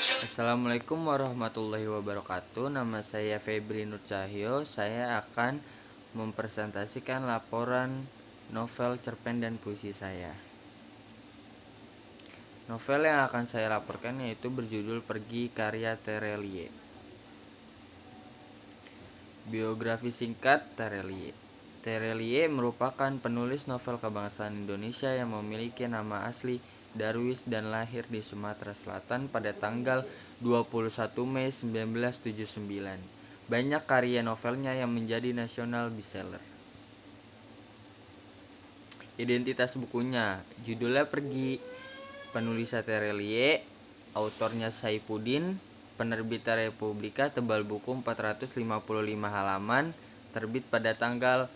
Assalamualaikum warahmatullahi wabarakatuh. Nama saya Febri Nur Cahyo. Saya akan mempresentasikan laporan novel, cerpen, dan puisi saya. Novel yang akan saya laporkan yaitu berjudul Pergi karya Terelie. Biografi singkat Terelie. Terelie merupakan penulis novel kebangsaan Indonesia yang memiliki nama asli Darwis dan lahir di Sumatera Selatan pada tanggal 21 Mei 1979. Banyak karya novelnya yang menjadi nasional bestseller. Identitas bukunya, judulnya Pergi, penulisnya Terelie, autornya Saifuddin, penerbitan Republika, tebal buku 455 halaman, terbit pada tanggal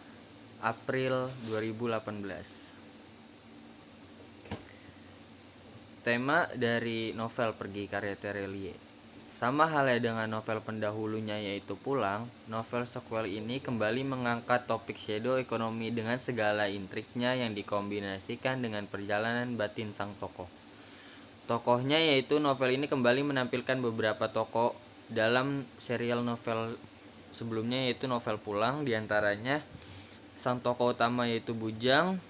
April 2018. Tema dari novel Pergi karya Terelie. Sama halnya dengan novel pendahulunya yaitu Pulang, novel sequel ini kembali mengangkat topik shadow ekonomi dengan segala intriknya yang dikombinasikan dengan perjalanan batin sang tokoh. Tokohnya yaitu novel ini kembali menampilkan beberapa tokoh dalam serial novel sebelumnya yaitu novel Pulang, diantaranya sang tokoh utama yaitu Bujang,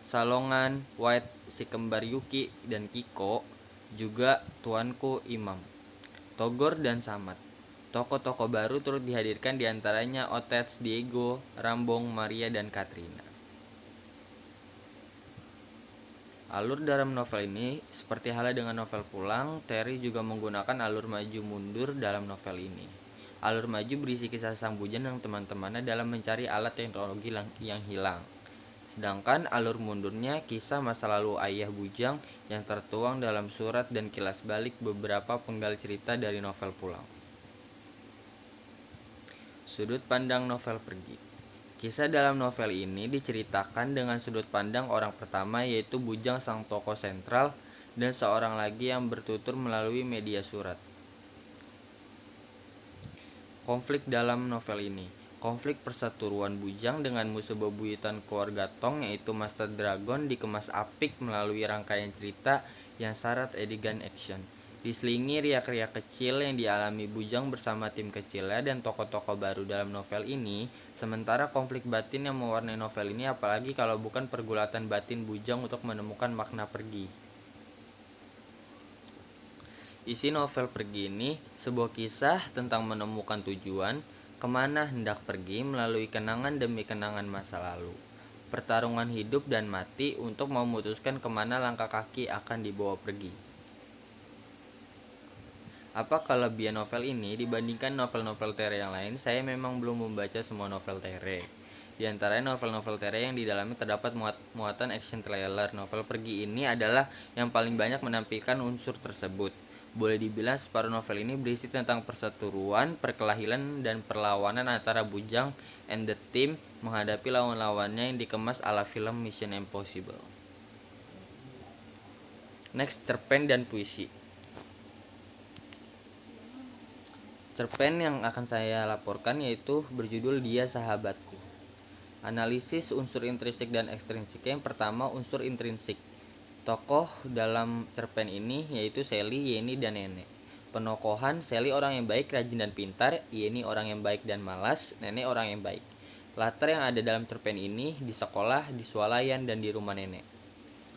Salongan, White, si kembar Yuki, dan Kiko, juga tuanku Imam, Togor, dan Samad. Tokoh-tokoh baru turut dihadirkan diantaranya Otet, Diego, Rambong, Maria, dan Katrina. Alur dalam novel ini seperti halnya dengan novel Pulang, Terry juga menggunakan alur maju mundur dalam novel ini. Alur maju berisi kisah sang Bujang dan teman-temannya dalam mencari alat teknologi yang hilang. Sedangkan alur mundurnya kisah masa lalu ayah Bujang yang tertuang dalam surat dan kilas balik beberapa penggal cerita dari novel Pulang. Sudut pandang novel Pergi. Kisah dalam novel ini diceritakan dengan sudut pandang orang pertama yaitu Bujang sang tokoh sentral dan seorang lagi yang bertutur melalui media surat. Konflik dalam novel ini. Konflik perseteruan Bujang dengan musuh bebuyutan keluarga Tong yaitu Master Dragon dikemas apik melalui rangkaian cerita yang syarat adegan action. Diselingi riak-riak kecil yang dialami Bujang bersama tim kecilnya dan tokoh-tokoh baru dalam novel ini. Sementara konflik batin yang mewarnai novel ini apalagi kalau bukan pergulatan batin Bujang untuk menemukan makna pergi. Isi novel Pergi ini sebuah kisah tentang menemukan tujuan, kemana hendak pergi melalui kenangan demi kenangan masa lalu. Pertarungan hidup dan mati untuk memutuskan kemana langkah kaki akan dibawa pergi. Apa kelebihan novel ini dibandingkan novel-novel Tere yang lain? Saya memang belum membaca semua novel Tere. Di antara novel-novel Tere yang di dalamnya terdapat muatan action thriller, novel Pergi ini adalah yang paling banyak menampilkan unsur tersebut. Boleh dibilang separuh novel ini berisi tentang perseteruan, perkelahian, dan perlawanan antara Bujang and the team menghadapi lawan-lawannya yang dikemas ala film Mission Impossible. Next, cerpen dan puisi. Cerpen yang akan saya laporkan yaitu berjudul Dia Sahabatku. Analisis unsur intrinsik dan ekstrinsik. Yang pertama, unsur intrinsik. Tokoh dalam cerpen ini yaitu Sally, Yeni, dan Nenek. Penokohan, Sally orang yang baik, rajin, dan pintar, Yeni orang yang baik dan malas, Nenek orang yang baik. Latar yang ada dalam cerpen ini di sekolah, di swalayan, dan di rumah nenek.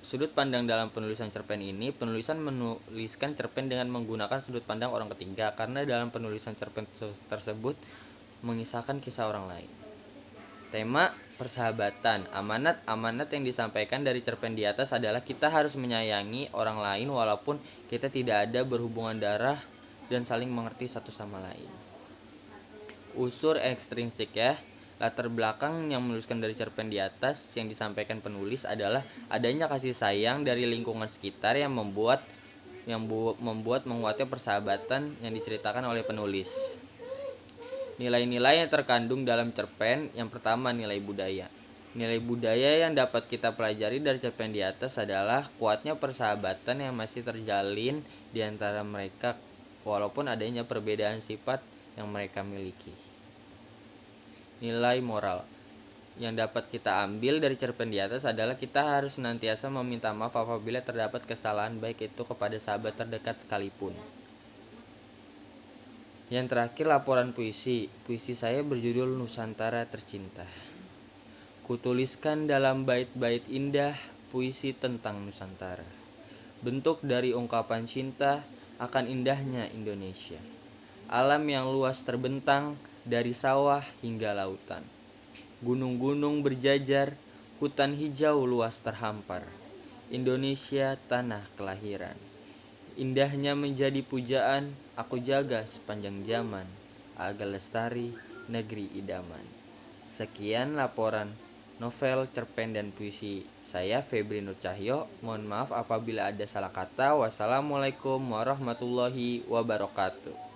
Sudut pandang dalam penulisan cerpen ini, penulisan menuliskan cerpen dengan menggunakan sudut pandang orang ketiga karena dalam penulisan cerpen tersebut mengisahkan kisah orang lain. Tema persahabatan. Amanat yang disampaikan dari cerpen di atas adalah kita harus menyayangi orang lain walaupun kita tidak ada berhubungan darah dan saling mengerti satu sama lain. Unsur ekstrinsik ya. Latar belakang yang menuliskan dari cerpen di atas yang disampaikan penulis adalah adanya kasih sayang dari lingkungan sekitar yang membuat menguatnya persahabatan yang diceritakan oleh penulis. Nilai-nilai yang terkandung dalam cerpen, yang pertama nilai budaya. Nilai budaya yang dapat kita pelajari dari cerpen di atas adalah kuatnya persahabatan yang masih terjalin di antara mereka walaupun adanya perbedaan sifat yang mereka miliki. Nilai moral yang dapat kita ambil dari cerpen di atas adalah kita harus senantiasa meminta maaf apabila terdapat kesalahan baik itu kepada sahabat terdekat sekalipun. Yang terakhir laporan puisi. Puisi saya berjudul Nusantara Tercinta. Kutuliskan dalam bait-bait indah puisi tentang Nusantara. Bentuk dari ungkapan cinta akan indahnya Indonesia. Alam yang luas terbentang dari sawah hingga lautan. Gunung-gunung berjajar, hutan hijau luas terhampar. Indonesia tanah kelahiran. Indahnya menjadi pujaan, aku jaga sepanjang zaman, agar lestari negeri idaman. Sekian laporan novel, cerpen, dan puisi saya, Febri Nur Cahyo. Mohon maaf apabila ada salah kata. Wassalamualaikum warahmatullahi wabarakatuh.